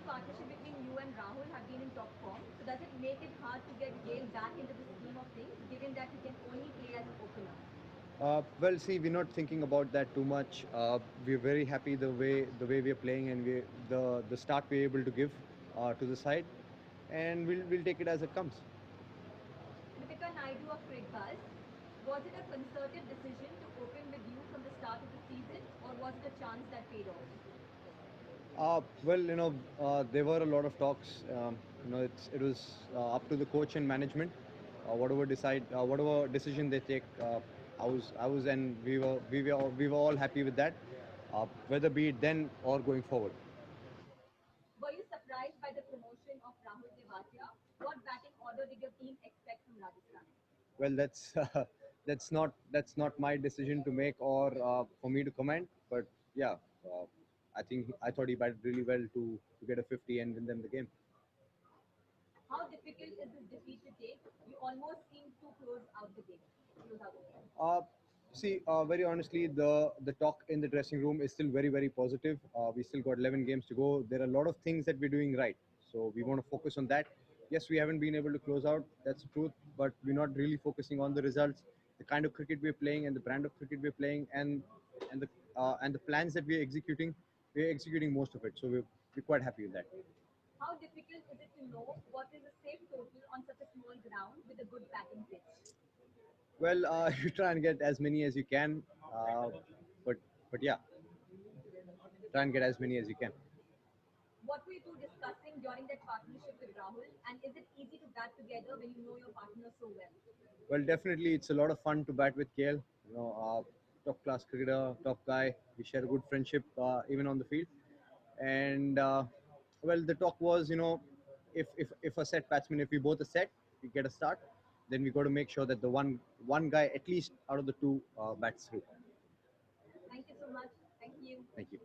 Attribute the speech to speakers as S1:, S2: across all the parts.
S1: partnership between you and Rahul have been in top form. So does it make it hard to get Gale back into the scheme of things, given that he can only play as an opener?
S2: Well, see, we're not thinking about that too much. We're very happy the way we're playing and the start we're able to give to the side, and we'll take it as it comes.
S1: Deepika Naidu of Crickbuzz, was it a concerted decision to open with you from the start of the season, or was it a chance that paid off?
S2: Well, there were a lot of talks. It was up to the coach and management. Whatever decision they take, I was, and we were all happy with that. Whether be it then or going forward.
S1: Were you surprised by the promotion of Rahul Tewatia? What batting order did your team expect from Rajasthan?
S2: Well, that's not my decision to make or for me to comment. But yeah, uh, I thought he batted really well to get a 50 and win them the game.
S1: How difficult is this defeat to take? You almost seem too close out the game.
S2: Uh, See, very honestly, the talk in the dressing room is still very very positive. We still got 11 games to go. There are a lot of things that we're doing right, so we want to focus on that. Yes, we haven't been able to close out. That's the truth, but we're not really focusing on the results, the kind of cricket we're playing, and the brand of cricket we're playing, and the plans that we're executing. We're executing most of it, so we're quite happy with that.
S1: How difficult is it to know what is a safe total on such a small ground with a good batting pitch?
S2: Well, you try and get as many as you can, but yeah, try and get as many as you can.
S1: What were you two discussing during that partnership with Rahul? And is it easy to bat together when you know your partner so well?
S2: Well, definitely, it's a lot of fun to bat with KL. Top class cricketer, top guy. We share a good friendship even on the field. And well, the talk was, if a set batsman, if we both are set, we get a start. Then we got to make sure that the one guy at least out of the two bats through.
S1: Thank you so much. Thank you.
S2: Thank you.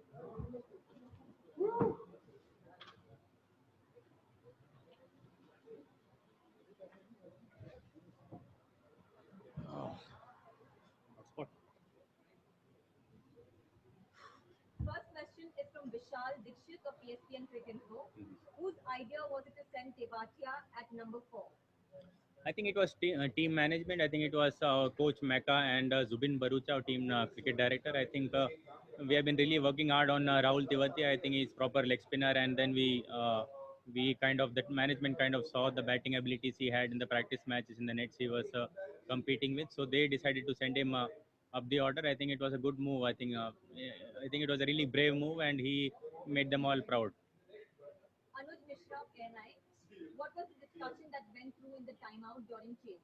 S1: First question is from Vishal Dikshit of ESPN Cricinfo. Whose idea was it to send Tewatia at number 4?
S3: I think it was team management. I think it was Coach Mecca and Zubin Barucha, our team cricket director. I think we have been really working hard on Rahul Tiwati. I think he's proper leg spinner, and then we kind of that management kind of saw the batting abilities he had in the practice matches in the nets he was competing with. So they decided to send him up the order. I think it was a good move. I think it was a really brave move, and he made them all proud.
S1: Anuj Mishra of KNI. What was the discussion that went through in the timeout during chase?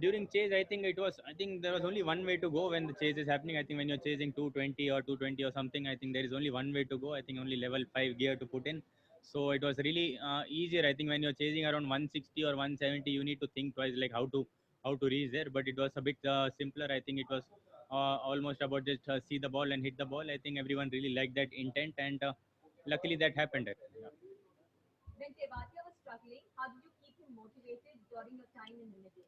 S3: During chase, I think it was. I think there was only one way to go when the chase is happening. I think when you're chasing 220 or 220 or something, I think there is only one way to go. I think only level 5 gear to put in. So it was really easier. I think when you're chasing around 160 or 170, you need to think twice, like how to reach there. But it was a bit simpler. I think it was almost about just see the ball and hit the ball. I think everyone really liked that intent, and luckily that happened. Yeah.
S1: When Tewatia was struggling, how did you keep him motivated during your time in the middle?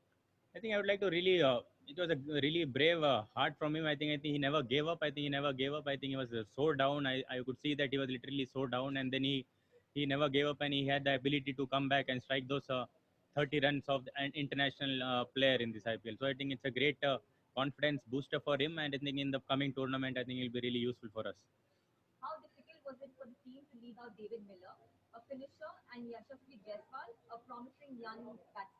S3: I think I would like to really. It was a really brave heart from him. I think he never gave up. I think he never gave up. I think he was so down. I could see that he was literally so down, and then he never gave up, and he had the ability to come back and strike those 30 runs of an international player in this IPL. So I think it's a great confidence booster for him, and I think in the coming tournament, I think he'll be really useful for us.
S1: How difficult was it for the team to leave out David Miller, a finisher, and Yashasvi Jaiswal, a promising young batsman?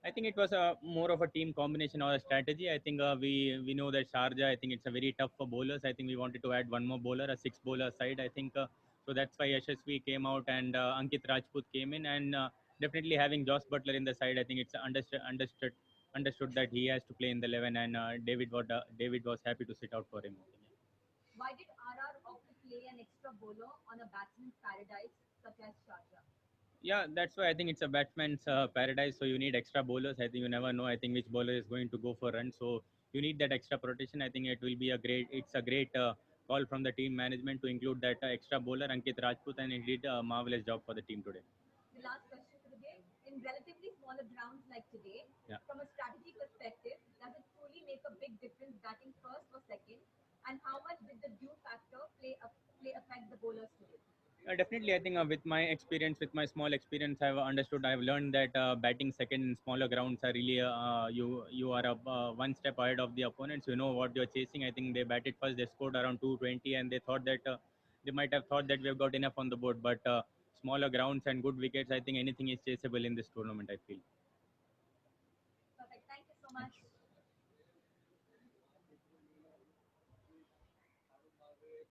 S3: I think it was a more of a team combination or a strategy. I think we know that Sharjah. I think it's a very tough for bowlers. I think we wanted to add one more bowler, a six bowler side. I think so that's why Yashasvi came out and Ankit Rajput came in, and definitely having Josh Butler in the side. I think it's understood that he has to play in the 11, and David was happy to sit out for him. I think, yeah.
S1: Why did RR opt to play an extra bowler on a batsman's paradise such as Sharjah?
S3: Yeah, that's why I think it's a batsman's paradise. So you need extra bowlers. I think you never know. I think which bowler is going to go for runs. So you need that extra protection. I think it will be a great. It's a great call from the team management to include that extra bowler Ankit Rajput, and he did a marvelous job for the team today.
S1: The last question for the day. In relatively smaller grounds like today,
S3: Yeah.
S1: from a strategy perspective, does it truly make a big difference batting first or second? And how much did the dew factor play affect the bowlers today?
S3: Definitely, I think with my experience, with my small experience, I've understood, I've learned that batting second in smaller grounds are really you are one step ahead of the opponents. You know what you're chasing. I think they batted first, they scored around 220, and they thought that they might have thought that we have got enough on the board. But smaller grounds and good wickets, I think anything is chaseable in this tournament. I feel.
S1: Perfect. Thank you so much.